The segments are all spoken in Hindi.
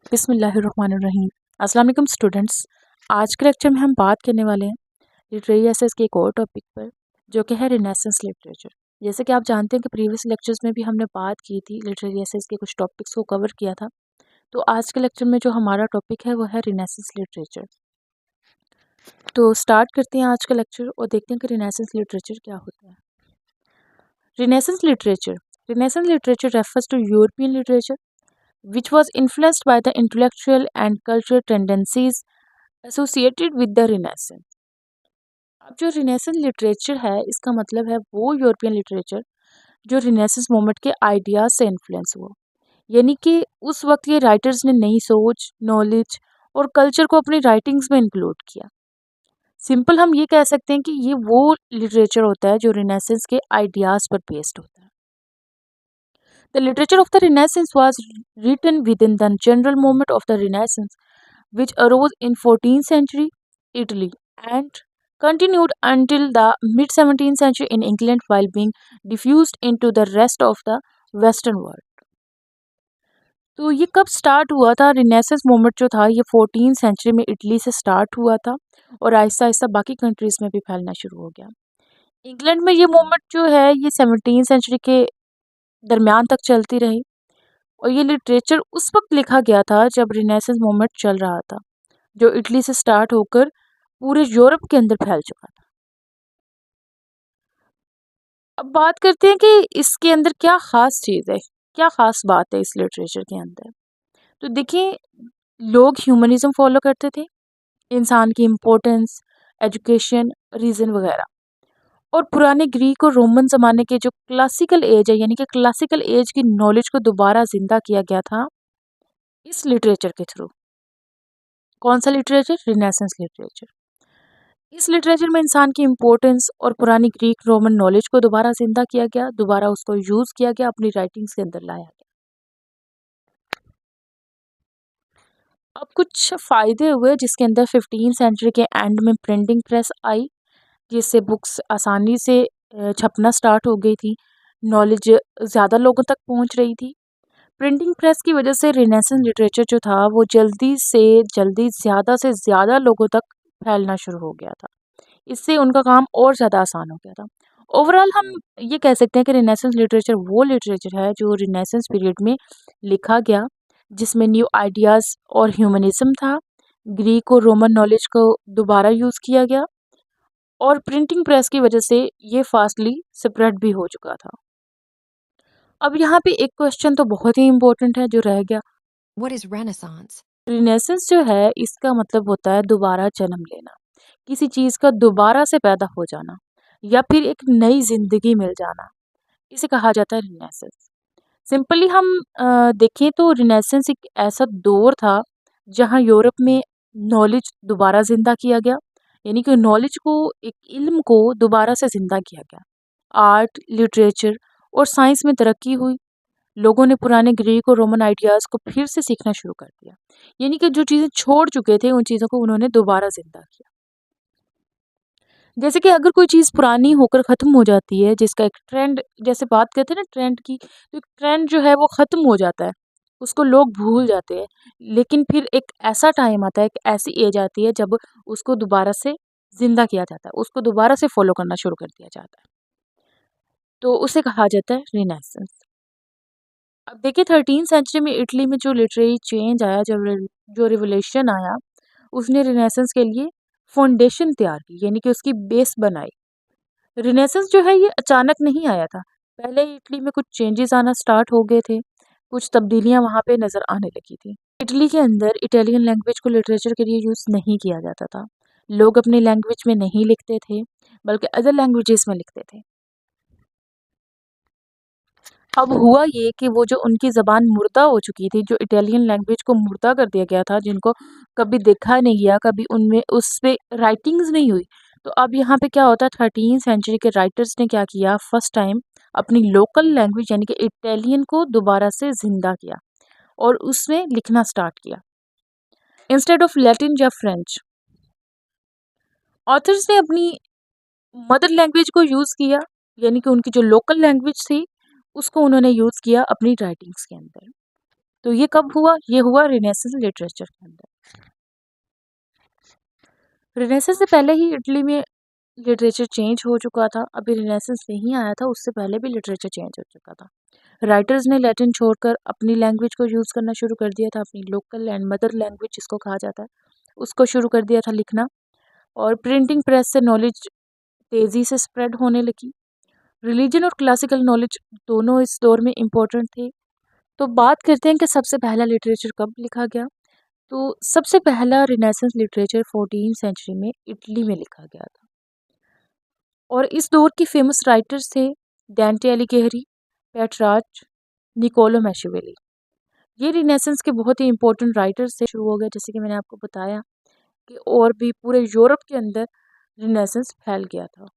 बिस्मिल्लाहिर्रहमानिर्रहीम। अस्सलाम वालेकुम स्टूडेंट्स। आज के लेक्चर में हम बात करने वाले हैं लिटरेरी एसेस के एक और टॉपिक पर, जो कि है रिनेसेंस लिटरेचर। जैसे कि आप जानते हैं कि प्रीवियस लेक्चर्स में भी हमने बात की थी, लिटरेरी एसेस के कुछ टॉपिक्स को कवर किया था। तो आज के लेक्चर में जो हमारा टॉपिक है वो है रिनेसेंस लिटरेचर। तो स्टार्ट करते हैं आज का लेक्चर और देखते हैं कि रिनेसेंस लिटरेचर क्या होता है। Renaissance literature refers to European literature which was influenced by the intellectual and cultural tendencies associated with the Renaissance। अब जो रिनेसेंस लिटरेचर है, इसका मतलब है वो यूरोपियन लिटरेचर जो रिनेसेंस मोमेंट के आइडियाज से इन्फ्लुएंस हुआ। यानी कि उस वक्त के राइटर्स ने नई सोच, नॉलेज और कल्चर को अपनी राइटिंग्स में इंक्लूड किया। सिंपल हम ये कह सकते हैं कि ये वो लिटरेचर होता है जो रिनेसेंस के आइडियाज पर बेस्ड होता है। The literature of the Renaissance was written within the general movement of the Renaissance, which arose in 14th century Italy and continued until the mid 17th century in England while being diffused into the rest of the western world। तो ये कब स्टार्ट हुआ था? रिनेसेंस मोमेंट जो था ये 14th सेंचुरी में इटली से स्टार्ट हुआ था और आहिस्ता आहिस्ता बाकी कंट्रीज में भी फैलना शुरू हो गया। इंग्लैंड में ये मोमेंट जो है ये 17th सेंचुरी के दरमियान तक चलती रही और ये लिटरेचर उस वक्त लिखा गया था जब रिनेसेंस मूवमेंट चल रहा था, जो इटली से स्टार्ट होकर पूरे यूरोप के अंदर फैल चुका था। अब बात करते हैं कि इसके अंदर क्या खास चीज़ है, क्या खास बात है इस लिटरेचर के अंदर। तो देखिए, लोग ह्यूमनिज्म फॉलो करते थे, इंसान की इम्पोर्टेंस, एजुकेशन, रीजन वगैरह। और पुराने ग्रीक और रोमन ज़माने के जो क्लासिकल एज है, यानी कि क्लासिकल एज की नॉलेज को दोबारा जिंदा किया गया था इस लिटरेचर के थ्रू। कौन सा लिटरेचर? Renaissance literature. इस लिटरेचर में इंसान की इम्पोर्टेंस और पुरानी ग्रीक रोमन नॉलेज को दोबारा जिंदा किया गया, दोबारा उसको यूज किया गया, अपनी राइटिंग्स के अंदर लाया गया। अब कुछ फायदे हुए जिसके अंदर 15th सेंचुरी के एंड में प्रिंटिंग प्रेस आई, जिससे बुक्स आसानी से छपना स्टार्ट हो गई थी, नॉलेज ज़्यादा लोगों तक पहुंच रही थी। प्रिंटिंग प्रेस की वजह से रिनेसेंस लिटरेचर जो था वो जल्दी से जल्दी ज़्यादा से ज़्यादा लोगों तक फैलना शुरू हो गया था। इससे उनका काम और ज़्यादा आसान हो गया था। ओवरऑल हम ये कह सकते हैं कि रिनेसेंस लिटरेचर वो लिटरेचर है जो रिनेसेंस पीरियड में लिखा गया, जिसमें न्यू आइडियाज़ और ह्यूमनिज्म था, ग्रीक और रोमन नॉलेज को दोबारा यूज़ किया गया और प्रिंटिंग प्रेस की वजह से ये फास्टली स्प्रेड भी हो चुका था। अब यहाँ पे एक क्वेश्चन तो बहुत ही इम्पोर्टेंट है जो रह गया। What is Renaissance? रिनेसेंस जो है इसका मतलब होता है दोबारा जन्म लेना, किसी चीज़ का दोबारा से पैदा हो जाना या फिर एक नई जिंदगी मिल जाना, इसे कहा जाता है रिनेसेंस। सिंपली हम देखें तो रिनेसेंस एक ऐसा दौर था जहाँ यूरोप में नॉलेज दोबारा जिंदा किया गया, यानी कि नॉलेज को, एक इल्म को दोबारा से जिंदा किया गया। आर्ट, लिटरेचर और साइंस में तरक्की हुई। लोगों ने पुराने ग्रीक और रोमन आइडियाज़ को फिर से सीखना शुरू कर दिया, यानी कि जो चीज़ें छोड़ चुके थे उन चीज़ों को उन्होंने दोबारा जिंदा किया। जैसे कि अगर कोई चीज़ पुरानी होकर ख़त्म हो जाती है, जिसका एक ट्रेंड, जैसे बात करते हैं ना ट्रेंड की, तो एक ट्रेंड जो है वो ख़त्म हो जाता है, उसको लोग भूल जाते हैं। लेकिन फिर एक ऐसा टाइम आता है, एक ऐसी एज आती है जब उसको दोबारा से ज़िंदा किया जाता है, उसको दोबारा से फ़ॉलो करना शुरू कर दिया जाता है। तो उसे कहा जाता है रिनेसेंस। अब देखिए 13th सेंचुरी में इटली में जो लिटरेरी चेंज आया, जो रिवोल्यूशन आया, उसने रिनेसेंस के लिए फाउंडेशन तैयार की, यानी कि उसकी बेस बनाई। रिनेसेंस जो है ये अचानक नहीं आया था। पहले इटली में कुछ चेंजेस आना स्टार्ट हो गए थे, कुछ तब्दीलियां वहाँ पे नज़र आने लगी थी। इटली के अंदर इटालियन लैंग्वेज को लिटरेचर के लिए यूज़ नहीं किया जाता था। लोग अपनी लैंग्वेज में नहीं लिखते थे, बल्कि अदर लैंग्वेजेस में लिखते थे। अब हुआ ये कि वो जो उनकी ज़बान मुर्दा हो चुकी थी, जो इटालियन लैंग्वेज को मुर्दा कर दिया गया था, जिनको कभी देखा नहीं गया, कभी उनमें उस पे राइटिंग्स नहीं हुई। तो अब यहाँ पे क्या होता है, 13th सेंचुरी के राइटर्स ने क्या किया, फर्स्ट टाइम अपनी लोकल लैंग्वेज यानी कि इटालियन को दोबारा से ज़िंदा किया और उसमें लिखना स्टार्ट किया इंस्टेड ऑफ लैटिन या फ्रेंच। ऑथर्स ने अपनी मदर लैंग्वेज को यूज़ किया, यानी कि उनकी जो लोकल लैंग्वेज थी उसको उन्होंने यूज़ किया अपनी राइटिंग्स के अंदर। तो ये कब हुआ? ये हुआ रिनेसेंस लिटरेचर के अंदर। रिनेसेंस से पहले ही इटली में लिटरेचर चेंज हो चुका था। अभी रिनेसेंस नहीं आया था, उससे पहले भी लिटरेचर चेंज हो चुका था। राइटर्स ने लैटिन छोड़कर अपनी लैंग्वेज को यूज़ करना शुरू कर दिया था, अपनी लोकल एंड मदर लैंग्वेज जिसको कहा जाता है, उसको शुरू कर दिया था लिखना। और प्रिंटिंग प्रेस से नॉलेज तेज़ी से स्प्रेड होने लगी। रिलीजन और क्लासिकल नॉलेज दोनों इस दौर में इम्पोर्टेंट थे। तो बात करते हैं कि सबसे पहला लिटरेचर कब लिखा गया। तो सबसे पहला रिनेसेंस लिटरेचर 14वीं सेंचुरी में इटली में लिखा गया था। और इस दौर के फेमस राइटर्स थे डांटे अलिघेरी, पेट्रार्च, निकोलो मैशिवेली। ये रिनेसेंस के बहुत ही इंपॉर्टेंट राइटर्स थे। शुरू हो गया, जैसे कि मैंने आपको बताया कि और भी पूरे यूरोप के अंदर रिनेसेंस फैल गया था।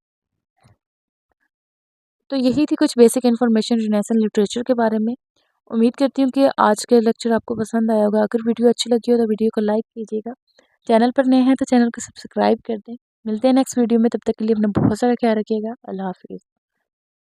तो यही थी कुछ बेसिक इन्फॉर्मेशन रिनेसेंस लिटरेचर के बारे में। उम्मीद करती हूँ कि आज का लेक्चर आपको पसंद आया होगा। अगर वीडियो अच्छी लगी हो तो वीडियो को लाइक कीजिएगा। चैनल पर नए हैं तो चैनल को सब्सक्राइब कर दें। मिलते हैं नेक्स्ट वीडियो में, तब तक के लिए अपना बहुत सारा ख्याल रखिएगा। अल्लाह हाफिज़।